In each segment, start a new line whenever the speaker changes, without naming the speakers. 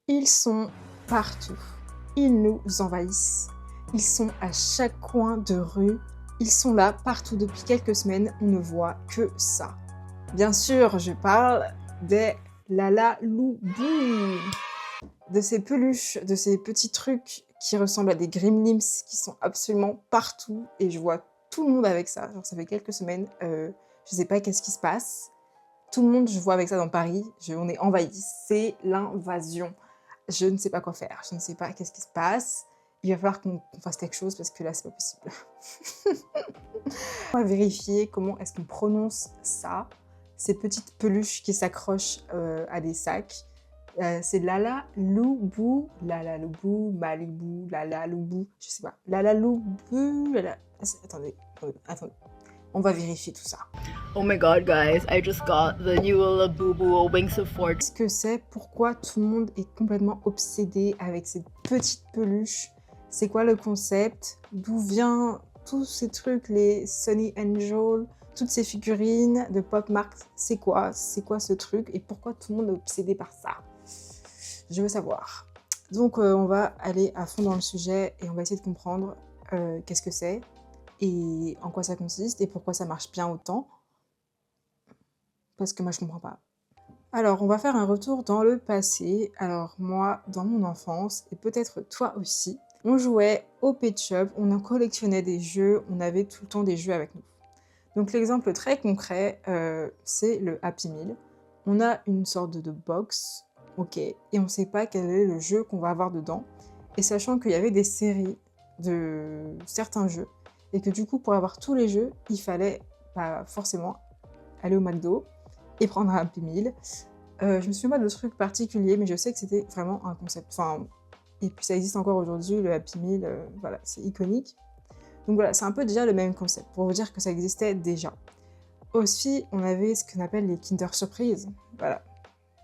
Ils sont partout. Ils nous envahissent. Ils sont à chaque coin de rue. Ils sont là partout depuis quelques semaines. On ne voit que ça. Bien sûr, je parle des Lalaloubous, de ces peluches, de ces petits trucs qui ressemblent à des gremlins qui sont absolument partout. Et je vois tout le monde avec ça. Genre, ça fait quelques semaines. Je sais pas qu'est-ce qui se passe. Tout le monde, je vois avec ça dans Paris. On est envahi. C'est l'invasion. Je ne sais pas quoi faire. Je ne sais pas qu'est-ce qui se passe. Il va falloir qu'on fasse quelque chose parce que là, c'est pas possible. On va vérifier comment est-ce qu'on prononce ça. Ces petites peluches qui s'accrochent à des sacs. C'est Lalaloubou, Lalaloubou, Malibu, Lalaloubou, je sais pas. Lalaloubou, attendez. On va vérifier tout ça.
Oh my god, guys, I just got the new Labubu Wings of Fortune.
Qu'est-ce que c'est? Pourquoi tout le monde est complètement obsédé avec ces petites peluches? C'est quoi le concept? D'où vient tous ces trucs, les Sunny Angel, toutes ces figurines de Pop Mart? C'est quoi? C'est quoi ce truc? Et pourquoi tout le monde est obsédé par ça? Je veux savoir. Donc on va aller à fond dans le sujet et on va essayer de comprendre qu'est-ce que c'est et en quoi ça consiste et pourquoi ça marche bien autant. Parce que moi je comprends pas. Alors, on va faire un retour dans le passé. Alors, moi, dans mon enfance, et peut-être toi aussi, on jouait au Pet Shop, on en collectionnait des jeux, on avait tout le temps des jeux avec nous. Donc, l'exemple très concret, c'est le Happy Meal. On a une sorte de box, ok, et on ne sait pas quel est le jeu qu'on va avoir dedans. Et sachant qu'il y avait des séries de certains jeux, et que du coup, pour avoir tous les jeux, il fallait forcément aller au McDo, et prendre un Happy Meal. Je me souviens pas de trucs particuliers, mais je sais que c'était vraiment un concept. Enfin, et puis ça existe encore aujourd'hui, le Happy Meal, voilà, c'est iconique. Donc voilà, c'est un peu déjà le même concept, pour vous dire que ça existait déjà. Aussi, on avait ce qu'on appelle les Kinder Surprise. Voilà,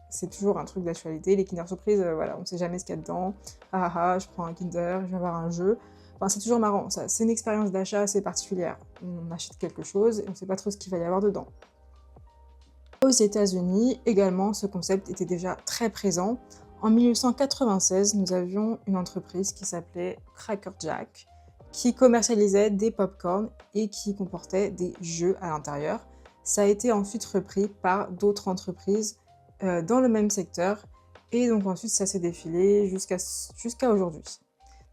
c'est toujours un truc d'actualité. Les Kinder Surprise, voilà, on sait jamais ce qu'il y a dedans. Ah ah, je prends un Kinder, je vais avoir un jeu. Enfin, c'est toujours marrant, ça. C'est une expérience d'achat assez particulière. On achète quelque chose et on sait pas trop ce qu'il va y avoir dedans. Aux États-Unis, également, ce concept était déjà très présent. En 1896, nous avions une entreprise qui s'appelait Cracker Jack, qui commercialisait des pop-corn et qui comportait des jeux à l'intérieur. Ça a été ensuite repris par d'autres entreprises dans le même secteur, et donc ensuite ça s'est défilé jusqu'à aujourd'hui.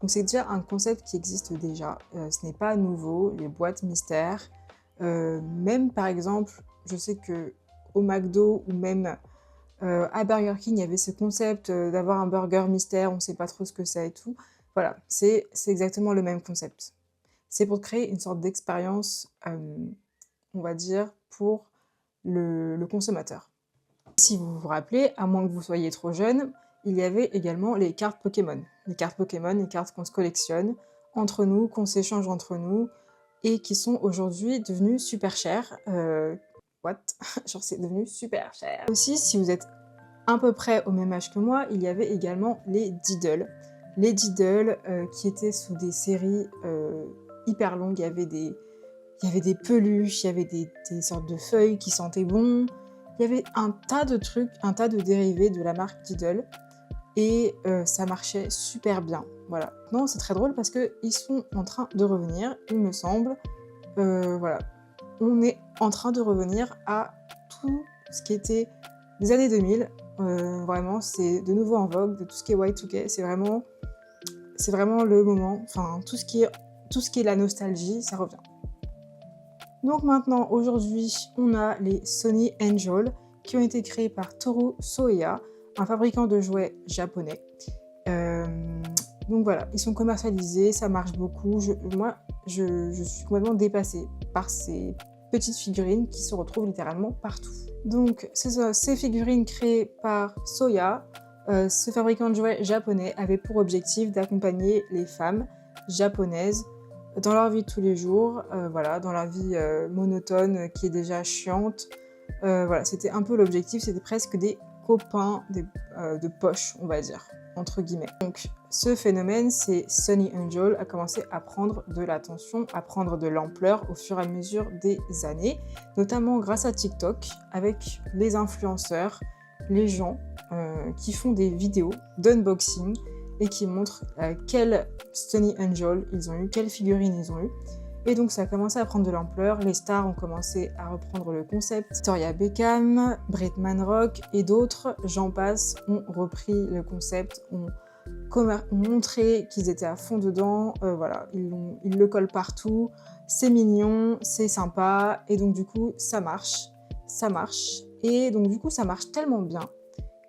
Donc c'est déjà un concept qui existe déjà, ce n'est pas nouveau, les boîtes mystères, même par exemple, je sais que au McDo ou même à Burger King, il y avait ce concept d'avoir un burger mystère, on ne sait pas trop ce que c'est et tout. Voilà, c'est exactement le même concept. C'est pour créer une sorte d'expérience, on va dire, pour le consommateur. Si vous vous rappelez, à moins que vous soyez trop jeune, il y avait également les cartes Pokémon. Les cartes Pokémon, les cartes qu'on se collectionne entre nous, qu'on s'échange entre nous, et qui sont aujourd'hui devenues super chères. What? Genre c'est devenu super cher. Aussi, si vous êtes à peu près au même âge que moi, il y avait également les Diddle. Les Diddle qui étaient sous des séries hyper longues, il y avait des peluches, il y avait des sortes de feuilles qui sentaient bon, il y avait un tas de trucs, un tas de dérivés de la marque Diddle, et ça marchait super bien. Voilà. Non, c'est très drôle parce qu'ils sont en train de revenir, il me semble. Voilà. On est en train de revenir à tout ce qui était des années 2000. Vraiment, c'est de nouveau en vogue, de tout ce qui est Y2K. C'est vraiment le moment. Enfin, tout ce qui est la nostalgie, ça revient. Donc maintenant, aujourd'hui, on a les Sunny Angel qui ont été créés par Toru Soeya, un fabricant de jouets japonais. Donc voilà, ils sont commercialisés, ça marche beaucoup. Moi, je suis complètement dépassée par ces petites figurines qui se retrouvent littéralement partout. Donc ces figurines créées par Soya, ce fabricant de jouets japonais avait pour objectif d'accompagner les femmes japonaises dans leur vie de tous les jours, voilà, dans leur vie monotone qui est déjà chiante. Voilà, c'était un peu l'objectif, c'était presque des copains de poche, on va dire, entre guillemets. Donc ce phénomène, c'est Sunny Angel, a commencé à prendre de l'attention, à prendre de l'ampleur au fur et à mesure des années, notamment grâce à TikTok, avec les influenceurs les gens qui font des vidéos d'unboxing et qui montrent quel Sony Angel ils ont eu, quelles figurines ils ont eu. Et donc ça a commencé à prendre de l'ampleur, les stars ont commencé à reprendre le concept. Victoria Beckham, Bretman Rock et d'autres, j'en passe, ont repris le concept, ont montré qu'ils étaient à fond dedans, voilà, ils le collent partout, c'est mignon, c'est sympa, et donc du coup ça marche, et donc du coup ça marche tellement bien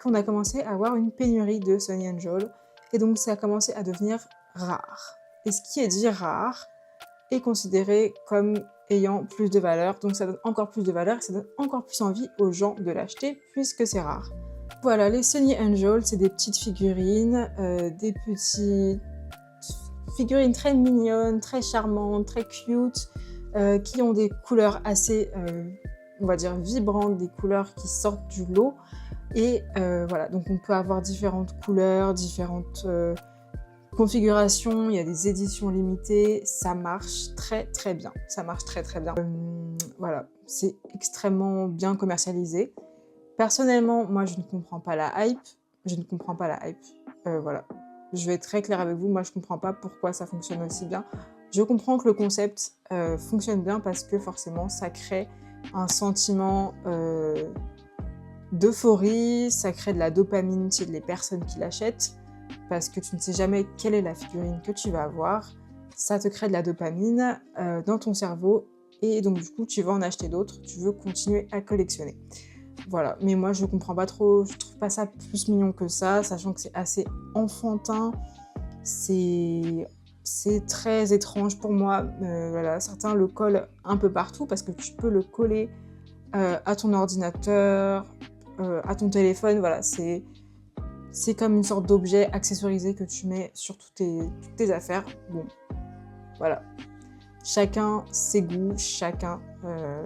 qu'on a commencé à avoir une pénurie de Sony Angel, et donc ça a commencé à devenir rare. Et ce qui est dit rare est considéré comme ayant plus de valeur, donc ça donne encore plus de valeur, et ça donne encore plus envie aux gens de l'acheter, puisque c'est rare. Voilà, les Sony Angel, c'est des petites figurines, des petites figurines très mignonnes, très charmantes, très cute, qui ont des couleurs assez, on va dire, vibrantes, des couleurs qui sortent du lot. Et voilà, donc on peut avoir différentes couleurs, différentes configurations, il y a des éditions limitées, ça marche très très bien, ça marche très très bien. Voilà, c'est extrêmement bien commercialisé. Personnellement, moi je ne comprends pas la hype, voilà. Je vais être très claire avec vous, moi je comprends pas pourquoi ça fonctionne aussi bien. Je comprends que le concept fonctionne bien parce que forcément ça crée un sentiment d'euphorie, ça crée de la dopamine chez les personnes qui l'achètent, parce que tu ne sais jamais quelle est la figurine que tu vas avoir. Ça te crée de la dopamine dans ton cerveau, et donc du coup tu vas en acheter d'autres, tu veux continuer à collectionner. Voilà, mais moi je comprends pas trop, je trouve pas ça plus mignon que ça, sachant que c'est assez enfantin, c'est très étrange pour moi. Voilà, certains le collent un peu partout parce que tu peux le coller à ton ordinateur, à ton téléphone, voilà, c'est comme une sorte d'objet accessorisé que tu mets sur toutes tes affaires. Bon, voilà. Chacun ses goûts, chacun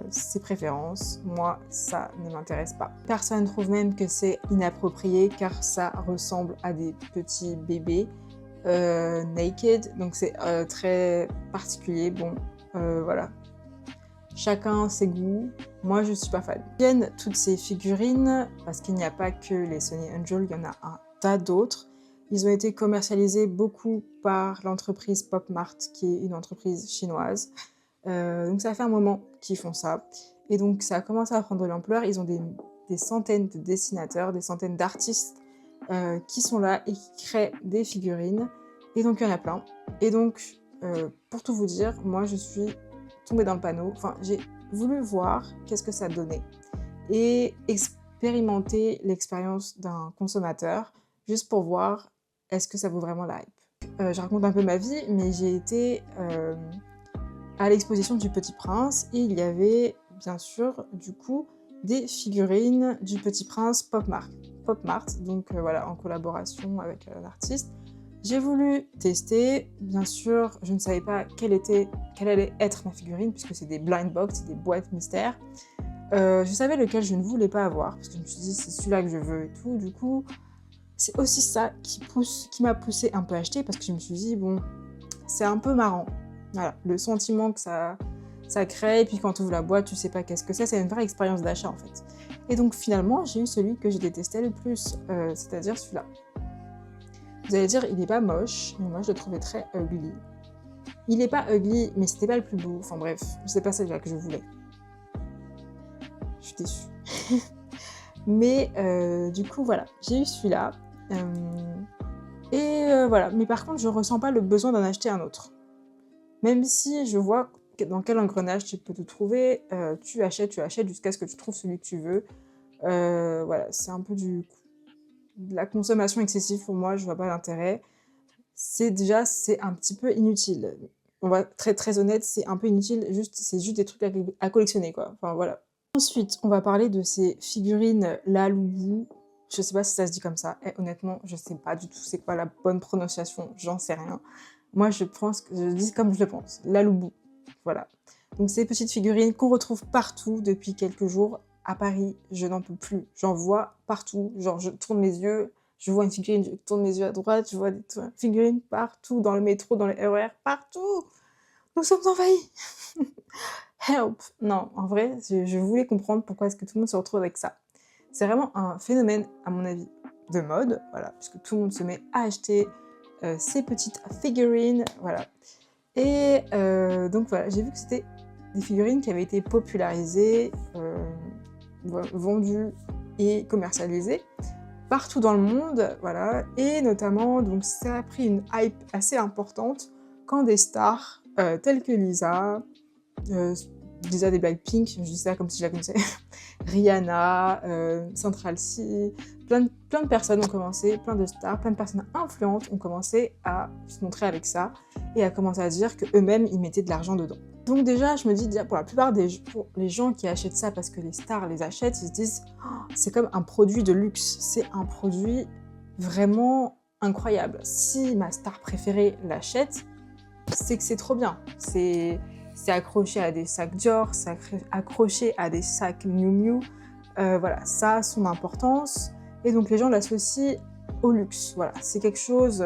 ses préférences. Moi, ça ne m'intéresse pas. Personne trouve même que c'est inapproprié car ça ressemble à des petits bébés naked, donc c'est très particulier. Bon, voilà. Chacun ses goûts. Moi, je suis pas fan. Viennent toutes ces figurines, parce qu'il n'y a pas que les Sony Angel, il y en a un tas d'autres. Ils ont été commercialisés beaucoup par l'entreprise Pop Mart, qui est une entreprise chinoise. Donc ça fait un moment qu'ils font ça. Et donc ça a commencé à prendre de l'ampleur. Ils ont des centaines de dessinateurs, des centaines d'artistes qui sont là et qui créent des figurines. Et donc il y en a plein. Et donc, pour tout vous dire, moi je suis tombée dans le panneau. Enfin, j'ai voulu voir qu'est-ce que ça donnait. Et expérimenter l'expérience d'un consommateur, juste pour voir est-ce que ça vaut vraiment la hype. Je raconte un peu ma vie, mais j'ai été à l'exposition du Petit Prince et il y avait bien sûr du coup des figurines du Petit Prince Pop Mart, donc voilà, en collaboration avec l'artiste. J'ai voulu tester, bien sûr, je ne savais pas quelle allait être ma figurine puisque c'est des blind box, c'est des boîtes mystères. Je savais lequel je ne voulais pas avoir parce que je me suis dit c'est celui-là que je veux et tout, du coup c'est aussi ça qui m'a poussé un peu à acheter parce que je me suis dit bon, c'est un peu marrant. Voilà, le sentiment que ça crée, et puis quand tu ouvres la boîte, tu sais pas qu'est-ce que c'est une vraie expérience d'achat en fait. Et donc finalement, j'ai eu celui que j'ai détesté le plus, c'est-à-dire celui-là. Vous allez dire, il est pas moche, mais moi je le trouvais très ugly. Il est pas ugly, mais c'était pas le plus beau, enfin bref, c'est pas celui-là que je voulais. Je suis déçue. Mais du coup, voilà, j'ai eu celui-là. Voilà, mais par contre, je ressens pas le besoin d'en acheter un autre. Même si je vois dans quel engrenage tu peux te trouver, tu achètes jusqu'à ce que tu trouves celui que tu veux. Voilà, c'est un peu de la consommation excessive pour moi, je vois pas l'intérêt. C'est un petit peu inutile. On va être très très honnête, c'est un peu inutile, c'est juste des trucs à collectionner quoi. Enfin voilà. Ensuite, on va parler de ces figurines Laloubu. Je sais pas si ça se dit comme ça. Et honnêtement, je sais pas du tout c'est quoi la bonne prononciation, j'en sais rien. Moi, je pense que je dis comme je le pense, Laloubu. Voilà. Donc ces petites figurines qu'on retrouve partout depuis quelques jours. À Paris, je n'en peux plus. J'en vois partout. Genre, je tourne mes yeux, je vois une figurine, je tourne mes yeux à droite, je vois des figurines partout, dans le métro, dans les RER, partout. Nous sommes envahis. Help! Non, en vrai, je voulais comprendre pourquoi est-ce que tout le monde se retrouve avec ça. C'est vraiment un phénomène, à mon avis, de mode, voilà, puisque tout le monde se met à acheter ces petites figurines, voilà. Et donc voilà, j'ai vu que c'était des figurines qui avaient été popularisées, vendues et commercialisées partout dans le monde, voilà. Et notamment, donc ça a pris une hype assez importante quand des stars telles que Lisa des Blackpink, je dis ça comme si je la connaissais, Rihanna, Central C, plein de personnes ont commencé, plein de stars, plein de personnes influentes ont commencé à se montrer avec ça et à commencer à dire qu'eux-mêmes, ils mettaient de l'argent dedans. Donc déjà, je me dis, pour la plupart pour les gens qui achètent ça parce que les stars les achètent, ils se disent oh, c'est comme un produit de luxe, c'est un produit vraiment incroyable. Si ma star préférée l'achète, c'est que c'est trop bien. C'est accroché à des sacs Dior, c'est accroché à des sacs Miu Miu. Voilà, ça a son importance. Et donc les gens l'associent au luxe. Voilà, c'est quelque chose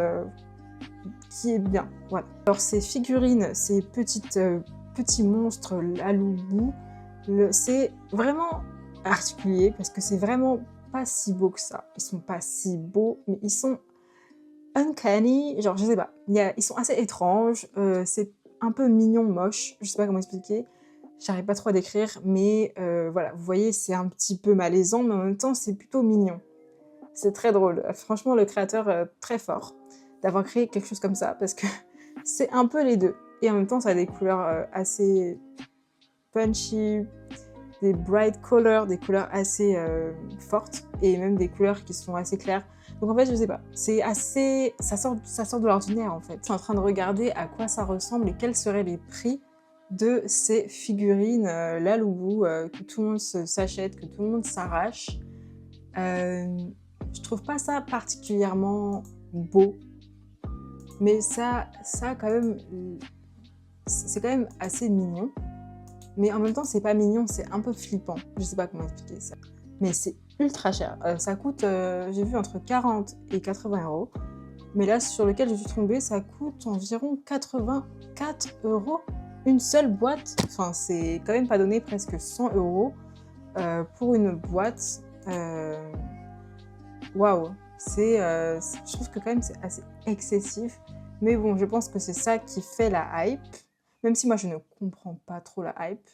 qui est bien. Voilà. Alors ces figurines, ces petits monstres Labubu, c'est vraiment particulier parce que c'est vraiment pas si beau que ça. Ils sont pas si beaux, mais ils sont uncanny, genre je sais pas. Ils sont assez étranges, c'est un peu mignon, moche, je sais pas comment expliquer. J'arrive pas trop à décrire, mais voilà, vous voyez, c'est un petit peu malaisant, mais en même temps, c'est plutôt mignon. C'est très drôle. Franchement, le créateur, très fort d'avoir créé quelque chose comme ça, parce que c'est un peu les deux. Et en même temps, ça a des couleurs assez punchy, des bright colors, des couleurs assez fortes, et même des couleurs qui sont assez claires. Donc en fait, je sais pas, c'est assez... ça sort de l'ordinaire en fait. Je suis en train de regarder à quoi ça ressemble et quels seraient les prix de ces figurines Labubu que tout le monde s'achète, que tout le monde s'arrache. Je trouve pas ça particulièrement beau, mais ça quand même, c'est quand même assez mignon. Mais en même temps, c'est pas mignon, c'est un peu flippant. Je sais pas comment expliquer ça. Mais c'est ultra cher. Ça coûte, j'ai vu, entre 40 et 80 euros. Mais là, sur lequel je suis tombée, ça coûte environ 84 euros une seule boîte. Enfin, c'est quand même pas donné, presque 100 euros pour une boîte. Waouh! Je trouve que quand même c'est assez excessif. Mais bon, je pense que c'est ça qui fait la hype. Même si moi, je ne comprends pas trop la hype.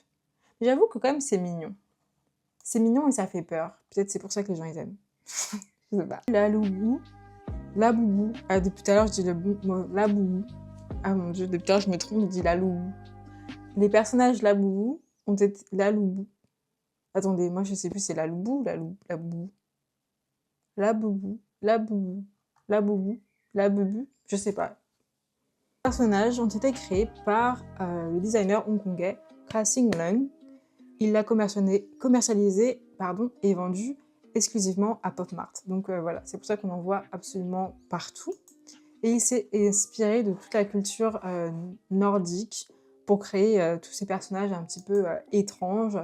Mais j'avoue que quand même, c'est mignon. C'est mignon et ça fait peur. Peut-être c'est pour ça que les gens, ils aiment. Je sais pas. Labubu. Ah, depuis tout à l'heure, je dis le mot Labubu. Ah mon dieu, depuis tout à l'heure, je me trompe, je dis Labubu. Les personnages Labubu ont été Labubu. Attendez, moi, je sais plus, c'est Labubu ou Labubu. Labubu, je sais pas. Les personnages ont été créés par le designer hongkongais Ka-Sing Leung. Il l'a commercialisé et vendu exclusivement à Pop Mart. Donc voilà, c'est pour ça qu'on en voit absolument partout. Et il s'est inspiré de toute la culture nordique pour créer tous ces personnages un petit peu étranges.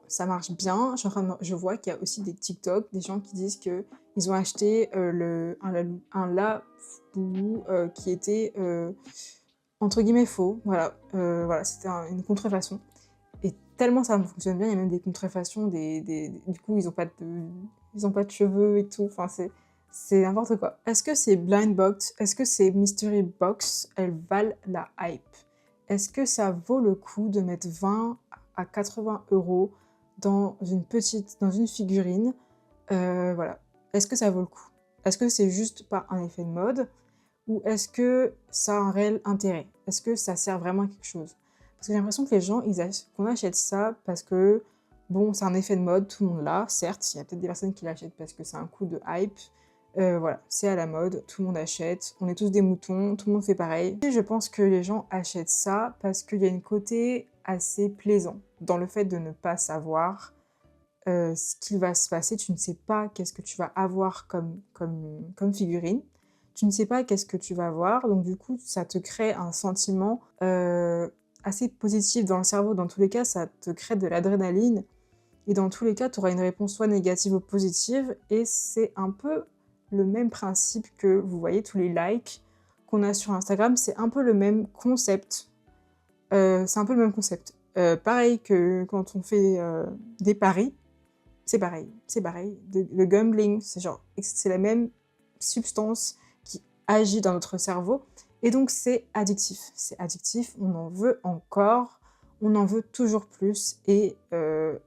Ça marche bien. Je vois qu'il y a aussi des TikTok, des gens qui disent qu'ils ont acheté un Labubu qui était entre guillemets faux. Voilà, c'était une contrefaçon. Et tellement ça fonctionne bien, il y a même des contrefaçons, du coup ils ont pas de cheveux et tout, enfin c'est n'importe quoi. Est-ce que ces blind box, est-ce que ces mystery box, elles valent la hype? Est-ce que ça vaut le coup de mettre 20 à 80 euros dans une figurine? Voilà. Est-ce que ça vaut le coup? Est-ce que c'est juste pas un effet de mode? Ou est-ce que ça a un réel intérêt? Est-ce que ça sert vraiment à quelque chose? Parce que j'ai l'impression que les gens, qu'on achète ça parce que, bon, c'est un effet de mode, tout le monde l'a, certes, il y a peut-être des personnes qui l'achètent parce que c'est un coup de hype. Voilà, c'est à la mode, tout le monde achète, on est tous des moutons, tout le monde fait pareil. Et je pense que les gens achètent ça parce qu'il y a un côté assez plaisant dans le fait de ne pas savoir ce qui va se passer. Tu ne sais pas qu'est-ce que tu vas avoir comme figurine. Tu ne sais pas qu'est-ce que tu vas avoir, donc du coup, ça te crée un sentiment assez positif dans le cerveau. Dans tous les cas, ça te crée de l'adrénaline. Et dans tous les cas, tu auras une réponse soit négative ou positive. Et c'est un peu le même principe que, vous voyez, tous les likes qu'on a sur Instagram. C'est un peu le même concept. Pareil que quand on fait des paris. c'est pareil, c'est pareil. Le gambling, c'est la même substance qui agit dans notre cerveau, et donc c'est addictif. C'est addictif, on en veut encore, on en veut toujours plus, et le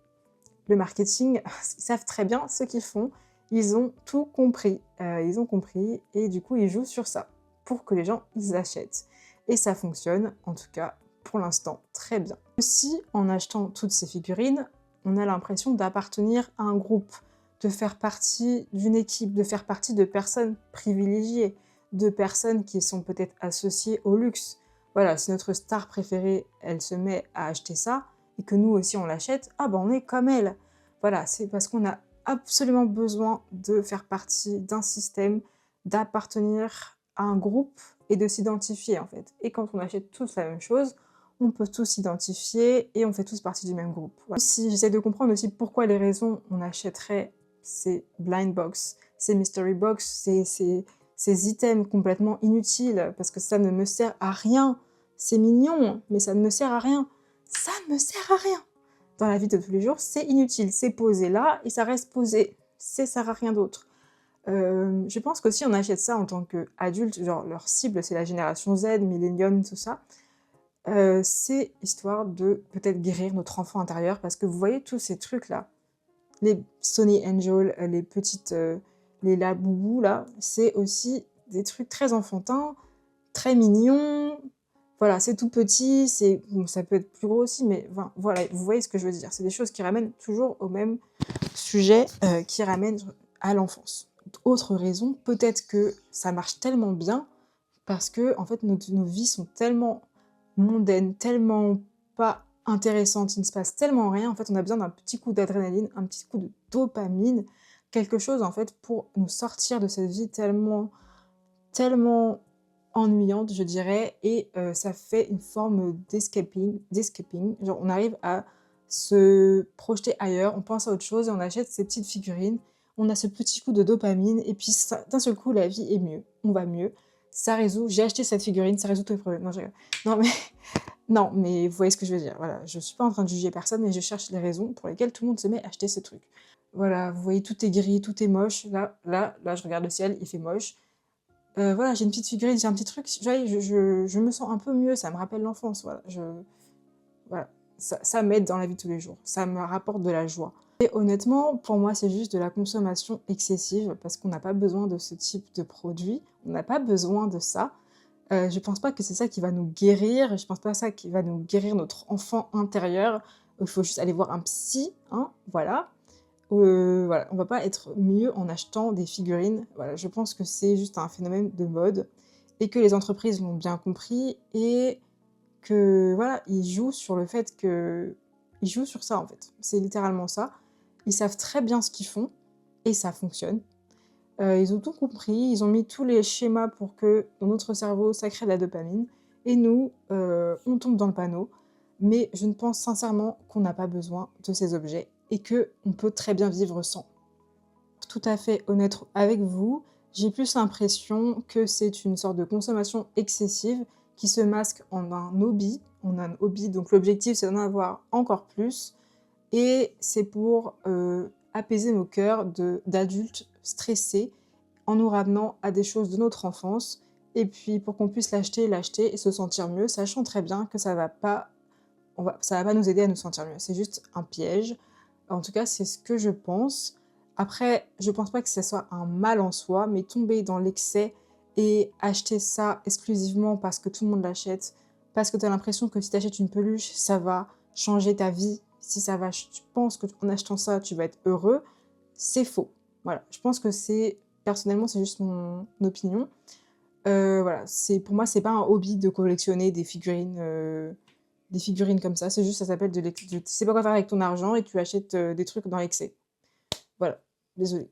marketing, ils savent très bien ce qu'ils font, ils ont tout compris, ils ont compris, et du coup ils jouent sur ça, pour que les gens, ils achètent. Et ça fonctionne, en tout cas, pour l'instant, très bien. Aussi, en achetant toutes ces figurines, on a l'impression d'appartenir à un groupe, de faire partie d'une équipe, de faire partie de personnes privilégiées, de personnes qui sont peut-être associées au luxe. Voilà, si notre star préférée, elle se met à acheter ça, et que nous aussi on l'achète, ah ben on est comme elle. Voilà, c'est parce qu'on a absolument besoin de faire partie d'un système, d'appartenir à un groupe et de s'identifier en fait. Et quand on achète tous la même chose, on peut tous s'identifier et on fait tous partie du même groupe. Voilà. Si j'essaie de comprendre aussi pourquoi les raisons on achèterait ces blind box, ces mystery box, ces items complètement inutiles, parce que ça ne me sert à rien. C'est mignon, mais ça ne me sert à rien. Ça ne me sert à rien. Dans la vie de tous les jours, c'est inutile. C'est posé là et ça reste posé. Ça sert à rien d'autre. Je pense qu'aussi on achète ça en tant qu'adulte, genre leur cible c'est la génération Z, Millennium, tout ça. C'est histoire de peut-être guérir notre enfant intérieur, parce que vous voyez tous ces trucs là, les Sony Angel, les petites, les Labubu là, c'est aussi des trucs très enfantins, très mignons. Voilà, c'est tout petit, bon, ça peut être plus gros aussi, mais enfin, voilà, vous voyez ce que je veux dire. C'est des choses qui ramènent toujours au même sujet, qui ramènent à l'enfance. Autre raison, peut-être que ça marche tellement bien parce que en fait nos vies sont tellement mondaines, tellement pas intéressantes, il ne se passe tellement rien. En fait, on a besoin d'un petit coup d'adrénaline, un petit coup de dopamine, quelque chose en fait pour nous sortir de cette vie tellement ennuyante, je dirais, et ça fait une forme d'escaping. Genre, on arrive à se projeter ailleurs, on pense à autre chose et on achète ces petites figurines. On a ce petit coup de dopamine et puis d'un seul coup, la vie est mieux. On va mieux. Ça résout. J'ai acheté cette figurine, ça résout tous les problèmes. Non, je rigole. Non, mais non, mais vous voyez ce que je veux dire. Voilà, je suis pas en train de juger personne, mais je cherche les raisons pour lesquelles tout le monde se met à acheter ce truc. Voilà, vous voyez, tout est gris, tout est moche. Là, je regarde le ciel, il fait moche. Voilà, j'ai une petite figurine, j'ai un petit truc, je me sens un peu mieux, ça me rappelle l'enfance, voilà. Ça m'aide dans la vie de tous les jours, ça me rapporte de la joie. Et honnêtement, pour moi, c'est juste de la consommation excessive, parce qu'on n'a pas besoin de ce type de produit, on n'a pas besoin de ça. Je pense pas que c'est ça qui va nous guérir, je pense pas que ça qui va nous guérir notre enfant intérieur. Il faut juste aller voir un psy, hein, voilà. Voilà, on va pas être mieux en achetant des figurines. Voilà, je pense que c'est juste un phénomène de mode et que les entreprises l'ont bien compris, et que voilà, ils jouent sur le fait que ils jouent sur ça en fait. C'est littéralement ça. Ils savent très bien ce qu'ils font et ça fonctionne. Ils ont tout compris, ils ont mis tous les schémas pour que dans notre cerveau, ça crée de la dopamine, et nous, on tombe dans le panneau. Mais je ne pense sincèrement qu'on n'a pas besoin de ces objets et qu'on peut très bien vivre sans. Tout à fait honnête avec vous, j'ai plus l'impression que c'est une sorte de consommation excessive qui se masque en un hobby. On a un hobby, donc l'objectif c'est d'en avoir encore plus, et c'est pour apaiser nos cœurs d'adultes stressés en nous ramenant à des choses de notre enfance, et puis pour qu'on puisse l'acheter et se sentir mieux, sachant très bien que ça va pas nous aider à nous sentir mieux. C'est juste un piège. En tout cas, c'est ce que je pense. Après, je pense pas que ce soit un mal en soi, mais tomber dans l'excès et acheter ça exclusivement parce que tout le monde l'achète, parce que tu as l'impression que si tu achètes une peluche, ça va changer ta vie, si ça va, tu penses qu'en achetant ça, tu vas être heureux, c'est faux. Voilà, je pense que personnellement, c'est juste mon opinion. Voilà, pour moi, c'est pas un hobby de collectionner des figurines comme ça, c'est juste, ça s'appelle tu sais pas quoi faire avec ton argent et tu achètes des trucs dans l'excès. Voilà, désolée.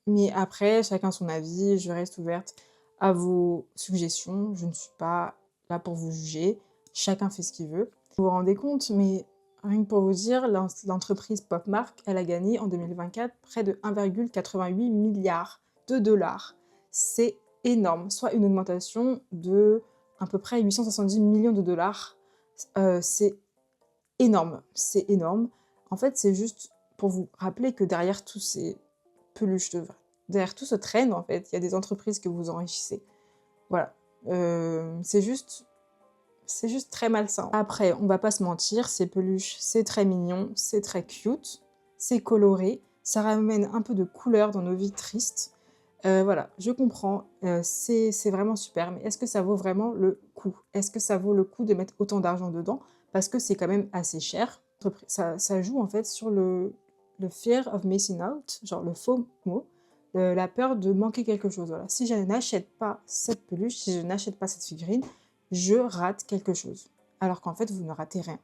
Mais après, chacun son avis, je reste ouverte à vos suggestions, je ne suis pas là pour vous juger, chacun fait ce qu'il veut. Vous vous rendez compte, mais rien que pour vous dire, l'entreprise Popmark, elle a gagné en 2024 près de 1,88 milliard de dollars. C'est énorme, soit une augmentation de à peu près 870 millions de dollars. C'est énorme, c'est énorme. En fait, c'est juste pour vous rappeler que derrière tous ces peluches derrière tout ce trend, en fait, il y a des entreprises que vous enrichissez. Voilà. C'est juste très malsain. Après, on va pas se mentir, ces peluches, c'est très mignon, c'est très cute, c'est coloré, ça ramène un peu de couleur dans nos vies tristes. Voilà, je comprends, c'est vraiment super, mais est-ce que ça vaut vraiment le coup? Est-ce que ça vaut le coup de mettre autant d'argent dedans? Parce que c'est quand même assez cher. Ça joue en fait sur le fear of missing out, genre le FOMO, la peur de manquer quelque chose. Voilà. Si je n'achète pas cette peluche, si je n'achète pas cette figurine, je rate quelque chose. Alors qu'en fait, vous ne ratez rien.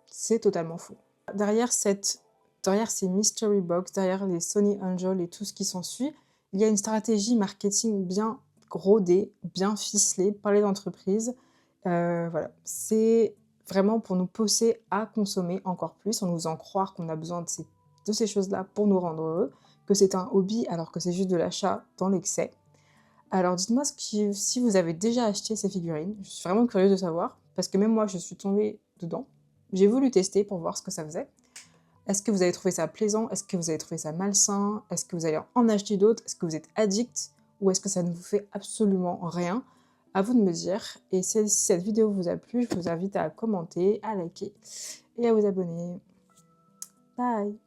C'est totalement faux. Derrière ces mystery box, derrière les Sony Angel et tout ce qui s'ensuit, il y a une stratégie marketing bien rodée, bien ficelée par les entreprises. Voilà, c'est vraiment pour nous pousser à consommer encore plus, en nous faisant croire qu'on a besoin de ces choses-là pour nous rendre heureux, que c'est un hobby alors que c'est juste de l'achat dans l'excès. Alors dites-moi si vous avez déjà acheté ces figurines, je suis vraiment curieuse de savoir, parce que même moi je suis tombée dedans. J'ai voulu tester pour voir ce que ça faisait. Est-ce que vous avez trouvé ça plaisant? Est-ce que vous avez trouvé ça malsain? Est-ce que vous allez en acheter d'autres? Est-ce que vous êtes addict? Ou est-ce que ça ne vous fait absolument rien? À vous de me dire. Et si cette vidéo vous a plu, je vous invite à commenter, à liker et à vous abonner. Bye!